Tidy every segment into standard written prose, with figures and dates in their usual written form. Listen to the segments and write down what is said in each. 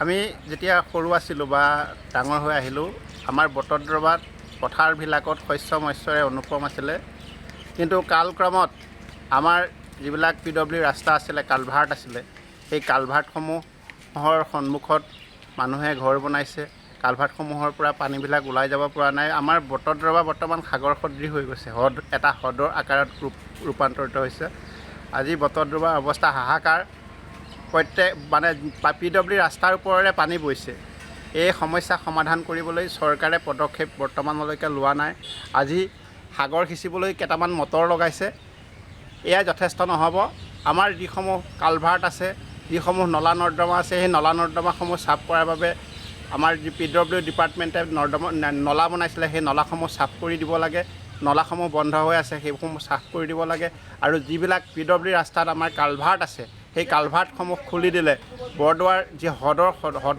আমি যেতিয়া সৰু আছিলোঁ বা ডাঙৰ হৈ আহিলোঁ, আমাৰ বটদ্ৰৱাত পথাৰবিলাকত শস্য মৎস্যৰে অনুপম আছিলে। কিন্তু কালক্ৰমত আমাৰ যিবিলাক PWD ৰাস্তা আছিলে, কালভাৰ্ট আছিলে, সেই কালভাৰ্টসমূহৰ সন্মুখত মানুহে ঘৰ বনাইছে। কালভাৰ্টসমূহৰ পৰা পানীবিলাক ওলাই যাব পৰা নাই। আমাৰ বটদ্ৰৱা বৰ্তমান সাগৰ সদৃশ হৈ গৈছে, এটা হ্ৰদৰ আকাৰত ৰূপান্তৰিত হৈছে। আজি বটদ্ৰৱাৰ অৱস্থা হাহাকাৰ। প্ৰত্যেক PWD ৰাস্তাৰ ওপৰেৰে পানী বৈছে। এই সমস্যা সমাধান কৰিবলৈ চৰকাৰে পদক্ষেপ বৰ্তমানলৈকে লোৱা নাই। আজি সাগৰ সিঁচিবলৈ কেইটামান মটৰ লগাইছে, এয়া যথেষ্ট নহ'ব। আমাৰ যিসমূহ কালভাৰ্ট আছে, যিসমূহ নলা নৰ্দমা আছে, সেই নলা নৰ্দমাসমূহ চাফ কৰাৰ বাবে আমাৰ যি PWD ডিপাৰ্টমেণ্টে নলা বনাইছিলে, সেই নলাসমূহ চাফ কৰি দিব লাগে। নলাসমূহ বন্ধ হৈ আছে, সেইসমূহ চাফ কৰি দিব লাগে। আৰু যিবিলাক PWD ৰাস্তাত আমাৰ কালভাৰ্ট আছে, সেই কালভাৰ্টসমূহ খুলি দিলে বৰদোৱাৰ যি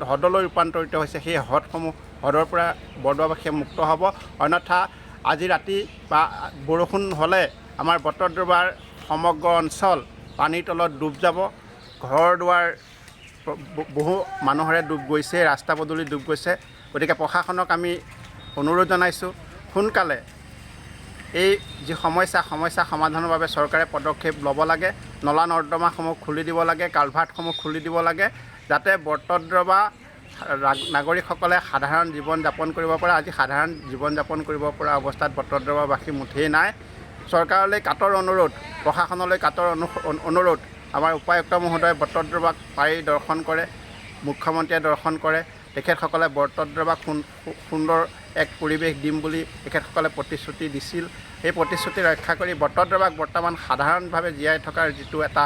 হ্ৰদলৈ ৰূপান্তৰিত হৈছে, সেই হ্ৰদৰ পৰা বৰদোৱাবাসী মুক্ত হ'ব। অন্যথা আজি ৰাতি বা বৰষুণ হ'লে আমাৰ বটদ্ৰৱাৰ সমগ্ৰ অঞ্চল পানীৰ তলত ডুব যাব। ঘৰ দুৱাৰ বহু মানুহৰে ডুব গৈছে, ৰাস্তা পদূলি ডুব গৈছে। গতিকে প্ৰশাসনক আমি অনুৰোধ জনাইছোঁ, সোনকালে এই যি সমস্যা সমাধানৰ বাবে চৰকাৰে পদক্ষেপ ল'ব লাগে। নলা নৰ্দমাসমূহ খুলি দিব লাগে, কালভাৰ্টসমূহ খুলি দিব লাগে, যাতে বটদ্ৰৱা নাগৰিকসকলে সাধাৰণ জীৱন যাপন কৰিব পাৰে। আজি সাধাৰণ জীৱন যাপন কৰিব পৰা অৱস্থাত বটদ্ৰৱাবাসী মুঠেই নাই। চৰকাৰলৈ কাটৰ অনুৰোধ, প্ৰশাসনলৈ কাটৰ অনুৰোধ। আমাৰ উপায়ুক্ত মহোদয়ে বটদ্ৰৱাক পাৰি দৰ্শন কৰে, মুখ্যমন্ত্ৰীয়ে দৰ্শন কৰে। তেখেতসকলে বটদ্ৰৱাক সুন্দৰ এক পৰিৱেশ দিম বুলি তেখেতসকলে প্ৰতিশ্ৰুতি দিছিল। সেই প্ৰতিশ্ৰুতি ৰক্ষা কৰি বটদ্ৰৱাক বৰ্তমান সাধাৰণভাৱে জীয়াই থকাৰ যিটো এটা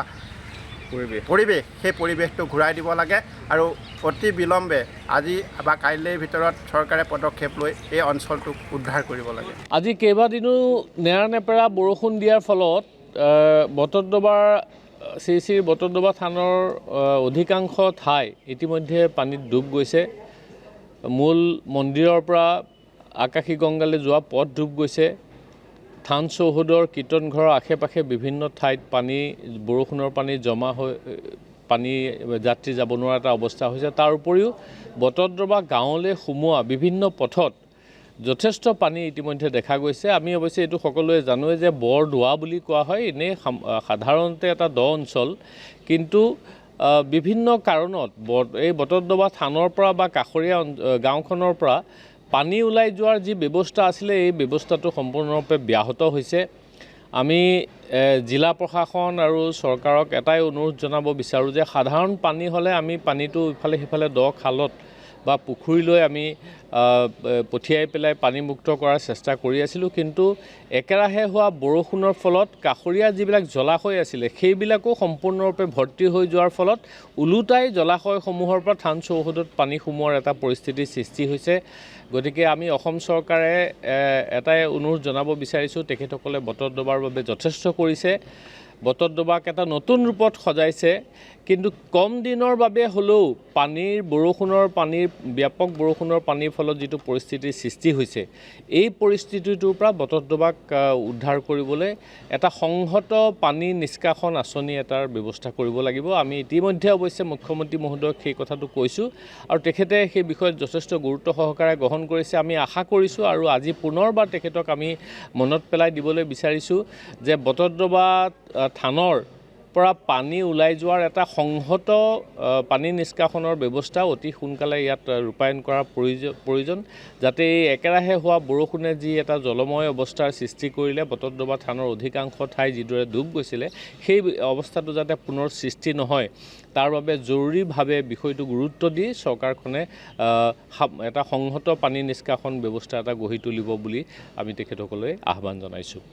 পৰিৱেশ, সেই পৰিৱেশটো ঘূৰাই দিব লাগে। আৰু অতি বিলম্বে আজি বা কাইলৈৰ ভিতৰত চৰকাৰে পদক্ষেপ লৈ এই অঞ্চলটোক উদ্ধাৰ কৰিব লাগে। আজি কেইবাদিনো নেৰানেপেৰা বৰষুণ দিয়াৰ ফলত বটদ্ৰৱাৰ শ্ৰী বটদ্ৰৱা থানৰ অধিকাংশ ঠাই ইতিমধ্যে পানীত ডুব গৈছে। মূল মন্দিৰৰ পৰা আকাশী গংগালৈ যোৱা পথ ডুব গৈছে। থান চৌহদৰ কীৰ্তন ঘৰৰ আশে পাশে বিভিন্ন ঠাইত বৰষুণৰ পানী জমা হৈ যাত্ৰী যাব নোৱাৰা এটা অৱস্থা হৈছে। তাৰ উপৰিও বটদ্ৰৱা গাঁৱলৈ সোমোৱা বিভিন্ন পথত যথেষ্ট পানী ইতিমধ্যে দেখা গৈছে। আমি অৱশ্যে এইটো সকলোৱে জানোৱে যে বৰদোৱা বুলি কোৱা হয়, এনেই সাধাৰণতে এটা দ অঞ্চল, কিন্তু বিভিন্ন কাৰণত এই বটদ্ৰৱা থানৰ পৰা বা কাষৰীয়া গাঁওখনৰ পৰা পানী ওলাই যোৱাৰ যি ব্যৱস্থা আছিলে, এই ব্যৱস্থাটো সম্পূৰ্ণৰূপে ব্যাহত হৈছে। আমি জিলা প্ৰশাসন আৰু চৰকাৰক এটাই অনুৰোধ জনাব বিচাৰোঁ যে সাধাৰণ পানী হ'লে আমি পানীটো ইফালে সিফালে দ খালত বা পুখুৰীলৈ আমি পঠিয়াই পেলাই পানীমুক্ত কৰাৰ চেষ্টা কৰি আছিলোঁ। কিন্তু একেৰাহে হোৱা বৰষুণৰ ফলত কাষৰীয়া যিবিলাক জলাশয় আছিলে, সেইবিলাকো সম্পূৰ্ণৰূপে ভৰ্তি হৈ যোৱাৰ ফলত ওলোটাই জলাশয়সমূহৰ পৰা থান চৌহদত পানী সোমোৱাৰ এটা পৰিস্থিতিৰ সৃষ্টি হৈছে। গতিকে আমি অসম চৰকাৰে এটাই অনুৰোধ জনাব বিচাৰিছোঁ, তেখেতসকলে বটদ্ৰৱাৰ বাবে যথেষ্ট কৰিছে, বটদ্ৰৱাক এটা নতুন ৰূপত সজাইছে, কিন্তু কম দিনৰ বাবে হ'লেও ব্যাপক বৰষুণৰ পানীৰ ফলত যিটো পৰিস্থিতিৰ সৃষ্টি হৈছে, এই পৰিস্থিতিটোৰ পৰা বটদ্ৰৱাক উদ্ধাৰ কৰিবলৈ এটা সংহত পানী নিষ্কাশন আঁচনি এটাৰ ব্যৱস্থা কৰিব লাগিব। আমি ইতিমধ্যে অৱশ্যে মুখ্যমন্ত্ৰী মহোদয়ক সেই কথাটো কৈছোঁ আৰু তেখেতে সেই বিষয়ত যথেষ্ট গুৰুত্ব সহকাৰে গ্ৰহণ কৰিছে। আমি আশা কৰিছোঁ আৰু আজি পুনৰবাৰ তেখেতক আমি মনত পেলাই দিবলৈ বিচাৰিছোঁ যে বটদ্ৰৱা থানৰ পৰা পানী ওলাই যোৱাৰ এটা সংহত পানী নিষ্কাশনৰ ব্যৱস্থা অতি সোনকালে ইয়াত ৰূপায়ণ কৰাৰ প্ৰয়োজন, যাতে এই একেৰাহে হোৱা বৰষুণে যি এটা জলময় অৱস্থাৰ সৃষ্টি কৰিলে, বটদ্ৰৱা থানৰ অধিকাংশ ঠাই যিদৰে ডুব গৈছিলে, সেই অৱস্থাটো যাতে পুনৰ সৃষ্টি নহয়, তাৰ বাবে জৰুৰীভাৱে বিষয়টো গুৰুত্ব দি চৰকাৰখনে এটা সংহত পানী নিষ্কাশন ব্যৱস্থা এটা গঢ়ি তুলিব বুলি আমি তেখেতসকলে আহ্বান জনাইছোঁ।